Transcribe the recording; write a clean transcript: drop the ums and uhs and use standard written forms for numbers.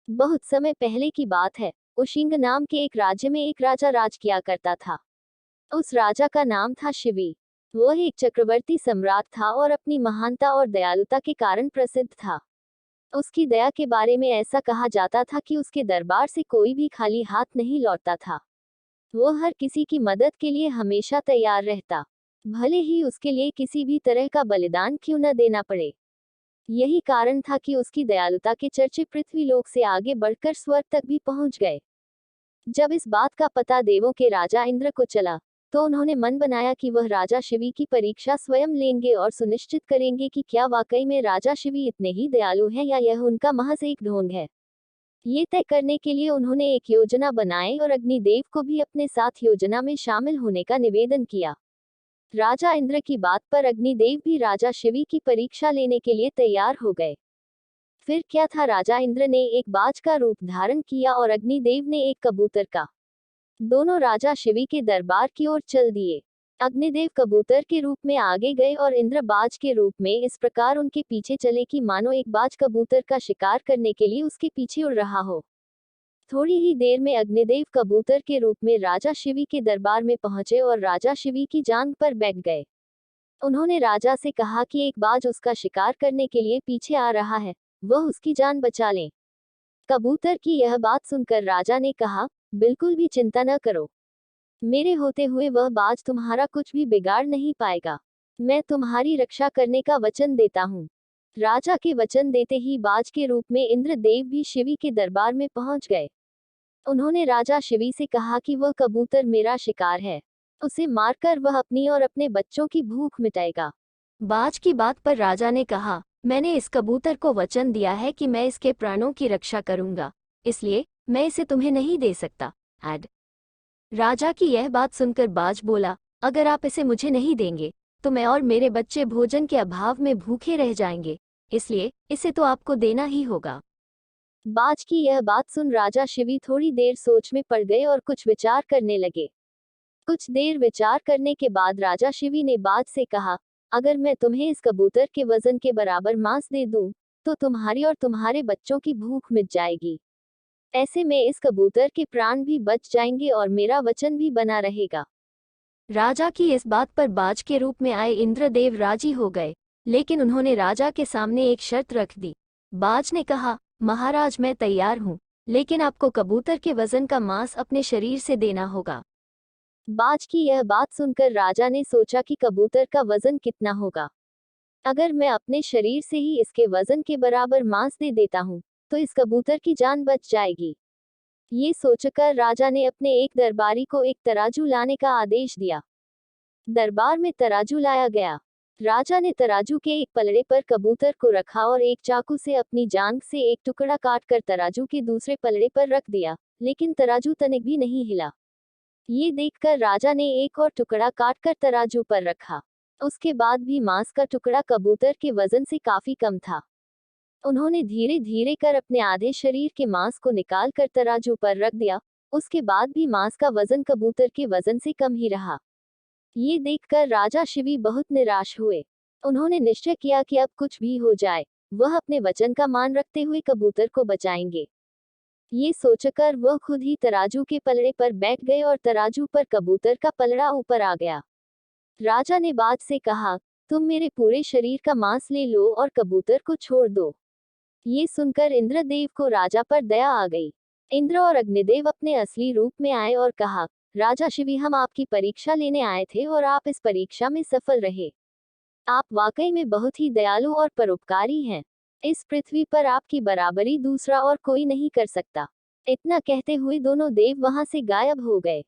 बहुत समय पहले की बात है। उशिंग नाम के एक राज्य में एक राजा राज किया करता था। उस राजा का नाम था शिवी। वह एक चक्रवर्ती सम्राट था और अपनी महानता और दयालुता के कारण प्रसिद्ध था। उसकी दया के बारे में ऐसा कहा जाता था कि उसके दरबार से कोई भी खाली हाथ नहीं लौटता था। वह हर किसी की मदद के लिए हमेशा तैयार रहता, भले ही उसके लिए किसी भी तरह का बलिदान क्यों न देना पड़े। यही कारण था कि उसकी दयालुता के चर्चे पृथ्वीलोक से आगे बढ़कर स्वर्ग तक भी पहुंच गए। जब इस बात का पता देवों के राजा इंद्र को चला, तो उन्होंने मन बनाया कि वह राजा शिवी की परीक्षा स्वयं लेंगे और सुनिश्चित करेंगे कि क्या वाकई में राजा शिवी इतने ही दयालु हैं या यह उनका महज एक ढोंग है। ये तय करने के लिए उन्होंने एक योजना बनाई और अग्निदेव को भी अपने साथ योजना में शामिल होने का निवेदन किया। राजा इंद्र की बात पर अग्निदेव भी राजा शिवी की परीक्षा लेने के लिए तैयार हो गए। फिर क्या था, राजा इंद्र ने एक बाज का रूप धारण किया और अग्निदेव ने एक कबूतर का। दोनों राजा शिवी के दरबार की ओर चल दिए। अग्निदेव कबूतर के रूप में आगे गए और इंद्र बाज के रूप में इस प्रकार उनके पीछे चले कि मानो एक बाज कबूतर का शिकार करने के लिए उसके पीछे उड़ रहा हो। थोड़ी ही देर में अग्निदेव कबूतर के रूप में राजा शिवी के दरबार में पहुंचे और राजा शिवी की जांघ पर बैठ गए। उन्होंने राजा से कहा कि एक बाज उसका शिकार करने के लिए पीछे आ रहा है, वह उसकी जान बचा लें। कबूतर की यह बात सुनकर राजा ने कहा, बिल्कुल भी चिंता न करो, मेरे होते हुए वह बाज तुम्हारा कुछ भी बिगाड़ नहीं पाएगा। मैं तुम्हारी रक्षा करने का वचन देता हूँ। राजा के वचन देते ही बाज के रूप में इंद्रदेव भी शिवी के दरबार में पहुंच गए। उन्होंने राजा शिवी से कहा कि वह कबूतर मेरा शिकार है, उसे मारकर वह अपनी और अपने बच्चों की भूख मिटाएगा। बाज की बात पर राजा ने कहा, मैंने इस कबूतर को वचन दिया है कि मैं इसके प्राणों की रक्षा करूंगा, इसलिए मैं इसे तुम्हें नहीं दे सकता। राजा की यह बात सुनकर बाज बोला, अगर आप इसे मुझे नहीं देंगे तो मैं और मेरे बच्चे भोजन के अभाव में भूखे रह जाएंगे, इसलिए इसे तो आपको देना ही होगा। बाज की यह बात सुन राजा शिवी थोड़ी देर सोच में पड़ गए और कुछ विचार करने लगे। कुछ देर विचार करने के बाद राजा शिवी ने बाज से कहा, अगर मैं तुम्हें इस कबूतर के वजन के बराबर मांस दे दूं, तो तुम्हारी और तुम्हारे बच्चों की भूख मिट जाएगी। ऐसे में इस कबूतर के प्राण भी बच जाएंगे और मेरा वचन भी बना रहेगा। राजा की इस बात पर बाज के रूप में आए इंद्रदेव राजी हो गए, लेकिन उन्होंने राजा के सामने एक शर्त रख दी। बाज ने कहा, महाराज मैं तैयार हूँ, लेकिन आपको कबूतर के वजन का मांस अपने शरीर से देना होगा। बाज की यह बात सुनकर राजा ने सोचा कि कबूतर का वजन कितना होगा। अगर मैं अपने शरीर से ही इसके वजन के बराबर मांस दे देता हूँ, तो इस कबूतर की जान बच जाएगी। ये सोचकर राजा ने अपने एक दरबारी को एक तराजू लाने का आदेश दिया। दरबार में तराजू लाया गया। राजा ने तराजू के एक पलड़े पर कबूतर को रखा और एक चाकू से अपनी जांघ से एक टुकड़ा काटकर तराजू के दूसरे पलड़े पर रख दिया, लेकिन तराजू तनिक भी नहीं हिला। ये देखकर राजा ने एक और टुकड़ा काटकर तराजू पर रखा। उसके बाद भी मांस का टुकड़ा कबूतर के वजन से काफी कम था। उन्होंने धीरे धीरे कर अपने आधे शरीर के मांस को निकाल कर तराजू पर रख दिया। उसके बाद भी मांस का वजन कबूतर के वजन से कम ही रहा। ये देखकर राजा शिवी बहुत निराश हुए। उन्होंने निश्चय किया कि अब कुछ भी हो जाए, वह अपने वचन का मान रखते हुए कबूतर को बचाएंगे। ये सोचकर वह खुद ही तराजू के पलड़े पर बैठ गए और तराजू पर कबूतर का पलड़ा ऊपर आ गया। राजा ने बाज से कहा, तुम मेरे पूरे शरीर का मांस ले लो और कबूतर को छोड़ दो। ये सुनकर इंद्रदेव को राजा पर दया आ गई। इंद्र और अग्निदेव अपने असली रूप में आए और कहा, राजा शिवी हम आपकी परीक्षा लेने आए थे और आप इस परीक्षा में सफल रहे। आप वाकई में बहुत ही दयालु और परोपकारी हैं। इस पृथ्वी पर आपकी बराबरी दूसरा और कोई नहीं कर सकता। इतना कहते हुए दोनों देव वहां से गायब हो गए।